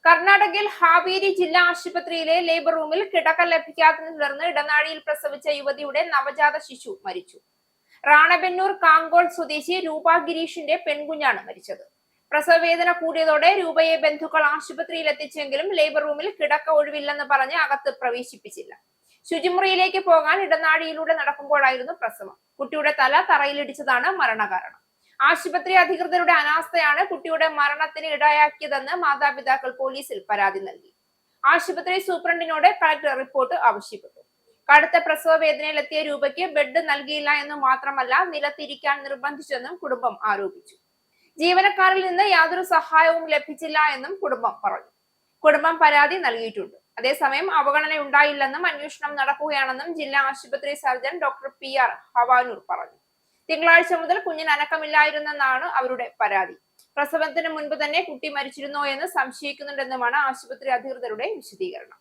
കർണാടകയിൽ ഹാവേരി ജില്ലാ ആശുപത്രിയിലെ ലേബർ റൂമിൽ കിടക്ക ലഭിക്കാത്തതിനെ തുടർന്ന് ഇടനാഴിയിൽ പ്രസവിച്ച യുവതിയുടെ നവജാത ശിശു മരിച്ചു. റാണബെന്നൂർ കാങ്കോൾ സ്വദേശി രൂപ ഗിരീഷിന്റെ പെൺകുഞ്ഞാണ് മരിച്ചത്. പ്രസവവേദന കൂടിയതോടെ രൂപയെ ബന്ധുക്കൾ ആശുപത്രിയിൽ എത്തിച്ചെങ്കിലും ലേബർ റൂമിൽ കിടക്ക ഒഴിവില്ലെന്ന് പറഞ്ഞ് അകത്ത് പ്രവേശിപ്പിച്ചില്ല. ശുചിമുറിയിലേക്ക് പോകാൻ ഇടനാഴിയിലൂടെ നടക്കുമ്പോഴായിരുന്നു പ്രസവം. കുട്ടിയുടെ തല തറയിലിടിച്ചതാണ് മരണകാരണം. ആശുപത്രി അധികൃതരുടെ അനാസ്ഥയാണ് കുട്ടിയുടെ മരണത്തിന് ഇടയാക്കിയതെന്ന് മാതാപിതാക്കൾ പോലീസിൽ പരാതി നൽകി. ആശുപത്രി സൂപ്രണ്ടിനോട് കളക്ടർ റിപ്പോർട്ട് ആവശ്യപ്പെട്ടു. കടുത്ത പ്രസവ വേദനയിലെത്തിയ രൂപയ്ക്ക് ബെഡ് നൽകിയില്ല എന്ന് മാത്രമല്ല, നിലത്തിരിക്കാൻ നിർബന്ധിച്ചെന്നും കുടുംബം ആരോപിച്ചു. ജീവനക്കാരിൽ നിന്ന് യാതൊരു സഹായവും ലഭിച്ചില്ല എന്നും കുടുംബം പറഞ്ഞു. കുടുംബം പരാതി നൽകിയിട്ടുണ്ട്. അതേസമയം അവഗണന ഉണ്ടായില്ലെന്നും അന്വേഷണം നടക്കുകയാണെന്നും ജില്ലാ ആശുപത്രി സർജൻ ഡോക്ടർ PR ഹവാനൂർ പറഞ്ഞു. തിങ്കളാഴ്ച മുതൽ കുഞ്ഞിന് അനക്കമില്ലായിരുന്നെന്നാണ് അവരുടെ പരാതി. പ്രസവത്തിന് മുൻപ് തന്നെ കുട്ടി മരിച്ചിരുന്നോ എന്ന് സംശയിക്കുന്നുണ്ടെന്നുമാണ് ആശുപത്രി അധികൃതരുടെ വിശദീകരണം.